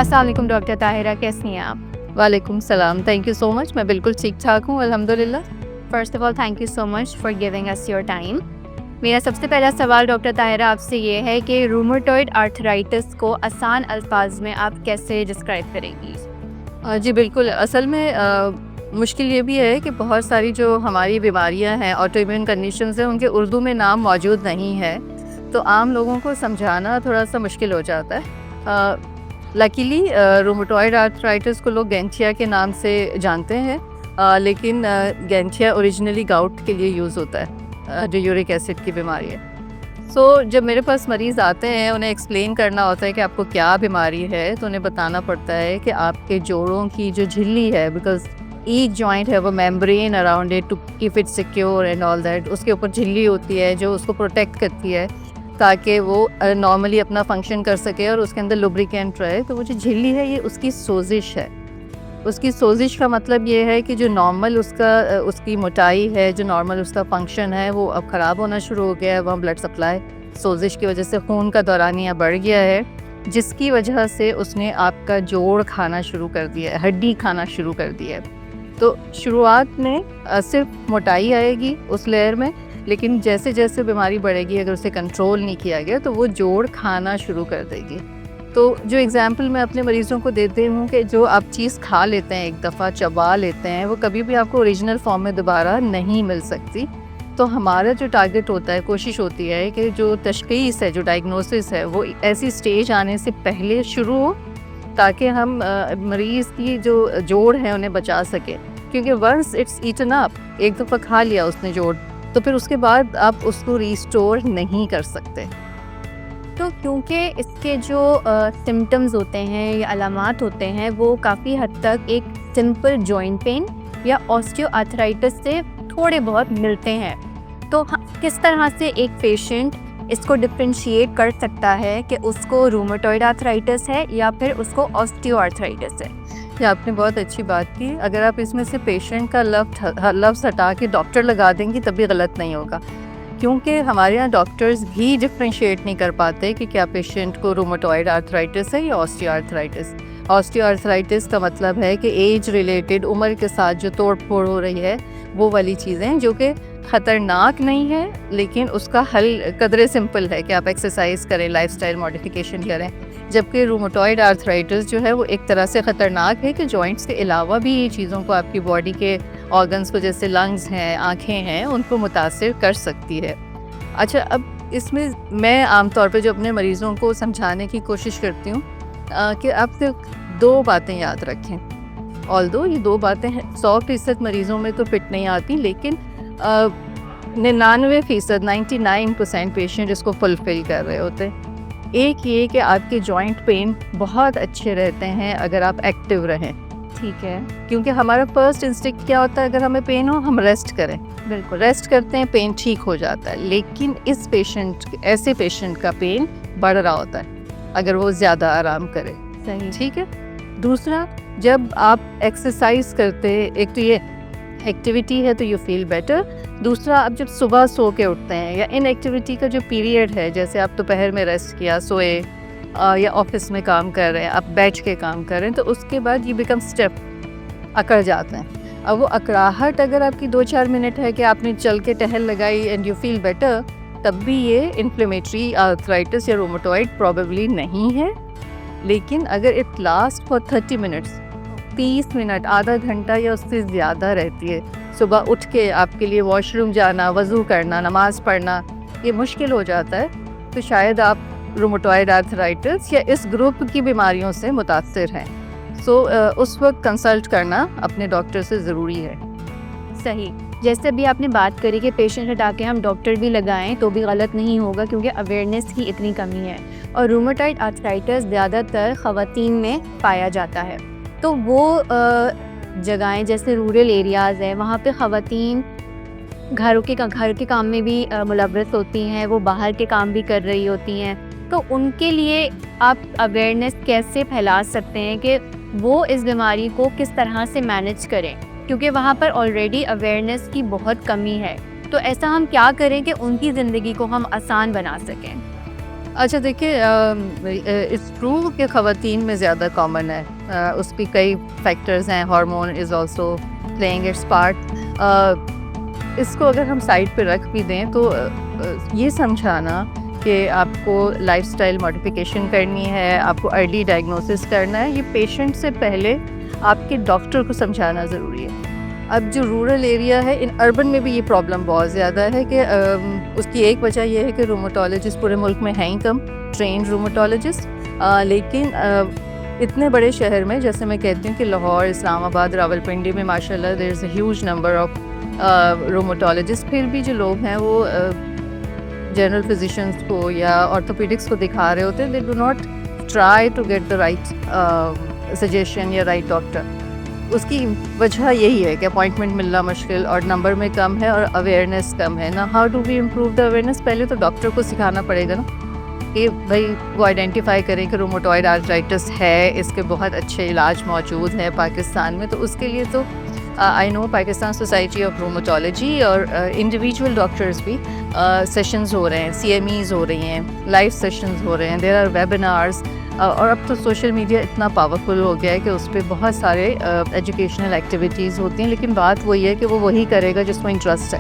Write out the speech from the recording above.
अस्सलाम वालेकुम डॉक्टर ताहिरा, कैसी हैं आप? वालेकुम सलाम। Thank you so much. मैं बिल्कुल ठीक-ठाक हूँ अल्हम्दुलिल्लाह। First of all thank you so much for giving us your time. मेरा सबसे पहला सवाल डॉक्टर ताहिरा आपसे ये है कि रूमेटॉइड आर्थराइटिस को आसान अल्फाज में आप कैसे डिस्क्राइब करेंगी? जी बिल्कुल, असल में मुश्किल ये भी है कि बहुत सारी जो हमारी बीमारियाँ हैं, ऑटोइम्यून कंडीशंस हैं, उनके उर्दू में नाम मौजूद नहीं है, तो आम लोगों को समझाना थोड़ा-सा मुश्किल हो जाता है। लकीली रूमेटॉइड आर्थराइटिस को लोग गैंचिया के नाम से जानते हैं, लेकिन गैंचिया ओरिजिनली गाउट के लिए यूज़ होता है, जो यूरिक एसिड की बीमारी है। जब मेरे पास मरीज़ आते हैं, उन्हें एक्सप्लेन करना होता है कि आपको क्या बीमारी है, तो उन्हें बताना पड़ता है कि आपके जोड़ों की जो झिल्ली है, because each joint have a membrane around it to keep it secure and all that. उसके ऊपर झिल्ली होती है जो उसको प्रोटेक्ट करती है ताकि वो नॉर्मली अपना फंक्शन कर सके और उसके अंदर लुब्रिकेंट रहे। तो वो जो झिल्ली है, ये उसकी सोजिश है। उसकी सोजिश का मतलब ये है कि जो नॉर्मल उसकी मोटाई है, जो नॉर्मल उसका फंक्शन है, वो अब ख़राब होना शुरू हो गया है। वहाँ ब्लड सप्लाई सोजिश की वजह से खून का दौरानिया बढ़ गया है, जिसकी वजह से उसने आपका जोड़ खाना शुरू कर दिया है, हड्डी खाना शुरू कर दिया है। तो शुरुआत में सिर्फ मोटाई आएगी उस लेयर में, लेकिन जैसे जैसे बीमारी बढ़ेगी, अगर उसे कंट्रोल नहीं किया गया तो वो जोड़ खाना शुरू कर देगी। तो जो एग्ज़ाम्पल मैं अपने मरीज़ों को देती हूँ कि जो आप चीज़ खा लेते हैं, एक दफ़ा चबा लेते हैं, वो कभी भी आपको ओरिजिनल फॉर्म में दोबारा नहीं मिल सकती। तो हमारा जो टारगेट होता है, कोशिश होती है कि जो तशख़ीस है, जो डायग्नोसिस है, वो ऐसी स्टेज आने से पहले शुरू हो, ताकि हम मरीज़ की जो जोड़ है उन्हें बचा सकें। क्योंकि वंस इट्स ईटन अप, एक दफ़ा खा लिया उसने जोड़, तो फिर उसके बाद आप उसको रिस्टोर नहीं कर सकते। तो क्योंकि इसके जो सिम्पटम्स होते हैं या अलामात होते हैं, वो काफ़ी हद तक एक सिंपल जॉइंट पेन या ऑस्टियोआर्थराइटिस से थोड़े बहुत मिलते हैं, तो किस तरह से एक पेशेंट इसको डिफरेंशिएट कर सकता है कि उसको रूमेटॉइड आर्थराइटिस है या फिर उसको ऑस्टियोआर्थराइटिस है? ये आपने बहुत अच्छी बात की। अगर आप इसमें से पेशेंट का लफ्ज़ हटा के डॉक्टर लगा देंगी, तब भी गलत नहीं होगा, क्योंकि हमारे यहाँ डॉक्टर्स भी डिफरेंशिएट नहीं कर पाते कि क्या पेशेंट को रूमेटॉइड आर्थराइटिस है या ऑस्टियोआर्थराइटिस। ऑस्टियोआर्थराइटिस का मतलब है कि एज रिलेटेड, उम्र के साथ जो तोड़ फोड़ हो रही है, वो वाली चीज़ें जो कि ख़तरनाक नहीं है, लेकिन उसका हल कदरे सिंपल है कि आप एक्सरसाइज करें, लाइफस्टाइल मॉडिफिकेशन करें। जबकि रूमेटॉइड आर्थराइटिस जो है वो एक तरह से ख़तरनाक है कि जॉइंट्स के अलावा भी ये चीज़ों को, आपकी बॉडी के ऑर्गन्स को, जैसे लंग्स हैं, आँखें हैं, उनको मुतासिर कर सकती है। अच्छा, अब इसमें मैं आमतौर पे जो अपने मरीज़ों को समझाने की कोशिश करती हूँ कि आप सिर्फ 2 बातें याद रखें। ऑल्दो ये 2 बातें 100% मरीज़ों में तो फिट नहीं आती, लेकिन 99% 99% पेशेंट इसको फुलफ़िल कर रहे होते हैं। एक ये कि आपके जॉइंट पेन बहुत अच्छे रहते हैं अगर आप एक्टिव रहें। ठीक है, क्योंकि हमारा फर्स्ट इंस्टिंक्ट क्या होता है, अगर हमें पेन हो, हम रेस्ट करें। बिल्कुल। रेस्ट करते हैं, पेन ठीक हो जाता है। लेकिन ऐसे पेशेंट का पेन बढ़ रहा होता है अगर वो ज़्यादा आराम करे। सही। ठीक है। दूसरा, जब आप एक्सरसाइज करते हैं, एक तो ये एक्टिविटी है तो यू फील बेटर। दूसरा, आप जब सुबह सो के उठते हैं या इन एक्टिविटी का जो पीरियड है, जैसे आप दोपहर में रेस्ट किया, सोए, या ऑफिस में काम कर रहे हैं, आप बैठ के काम कर रहे हैं, तो उसके बाद ये बिकम स्टेप, अकड़ जाते हैं। अब वो अकड़ाहट अगर आपकी 2-4 मिनट है कि आपने चल के टहल लगाई एंड यू फील बेटर, तब भी ये इन्फ्लेमेटरी आर्थराइटिस या रूमेटॉइड प्रॉबेबली नहीं है। लेकिन अगर it last for 30 minutes, 30 minute, आधा घंटा या उससे ज़्यादा रहती है, सुबह उठ के आपके लिए वॉशरूम जाना, वज़ू करना, नमाज़ पढ़ना ये मुश्किल हो जाता है, तो शायद आप रूमेटॉइड आर्थराइटिस या इस ग्रुप की बीमारियों से मुतासिर हैं। उस वक्त कंसल्ट करना अपने डॉक्टर से ज़रूरी है। सही। जैसे अभी आपने बात करी कि पेशेंट हटा के हम डॉक्टर भी लगाएं तो भी गलत नहीं होगा, क्योंकि अवेयरनेस की इतनी कमी है, और रूमेटॉइड आर्थराइटिस ज़्यादातर ख़वातीन में पाया जाता है। तो वो जगहें जैसे रूरल एरियाज़ है, वहाँ पे ख़वातीन घर के काम में भी मुलव्वस होती हैं, वो बाहर के काम भी कर रही होती हैं, तो उनके लिए आप अवेयरनेस कैसे फैला सकते हैं कि वो इस बीमारी को किस तरह से मैनेज करें, क्योंकि वहाँ पर ऑलरेडी अवेयरनेस की बहुत कमी है। तो ऐसा हम क्या करें कि उनकी ज़िंदगी को हम आसान बना सकें? अच्छा देखिए, इट्स ट्रू कि ख़वातीन में ज़्यादा कॉमन है। उसकी कई फैक्टर्स हैं, hormone is also playing it's part. इसको अगर हम साइड पे रख भी दें तो ये समझाना कि आपको लाइफस्टाइल मॉडिफिकेशन करनी है, आपको अर्ली डायग्नोसिस करना है, ये पेशेंट से पहले आपके डॉक्टर को समझाना ज़रूरी है। अब जो रूरल एरिया है, इन अर्बन में भी ये प्रॉब्लम बहुत ज़्यादा है कि उसकी एक वजह ये है कि रूमेटोलॉजिस्ट पूरे मुल्क में हैं ही कम, ट्रेन रूमेटोलॉजिस्ट। लेकिन इतने बड़े शहर में, जैसे मैं कहती हूँ कि लाहौर, इस्लामाबाद, रावलपिंडी में माशाल्लाह there is a huge number of rheumatologist. फिर भी जो लोग हैं वो जनरल फिजिशियंस को या ऑर्थोपेडिक्स को दिखा रहे होते हैं। They do not try to get the right suggestion या राइट डॉक्टर। उसकी वजह यही है कि अपॉइंटमेंट मिलना मुश्किल और नंबर में कम है और अवेयरनेस कम है ना। How do we improve the awareness? पहले तो डॉक्टर को सिखाना पड़ेगा ना कि भाई वो आइडेंटिफाई करें कि रूमेटॉइड आर्थराइटिस है, इसके बहुत अच्छे इलाज मौजूद हैं पाकिस्तान में। तो उसके लिए तो I know Pakistan society of rheumatology और इंडिविजुअल डॉक्टर्स भी सेशंस हो रहे हैं, CMEs हो रही हैं, लाइव सेशंस हो रहे हैं, देयर आर वेबिनार्स। और अब तो सोशल मीडिया इतना पावरफुल हो गया है कि उस पर बहुत सारे एजुकेशनल एक्टिविटीज़ होती हैं। लेकिन बात वही है कि वो वही करेगा जिसमें इंटरेस्ट है।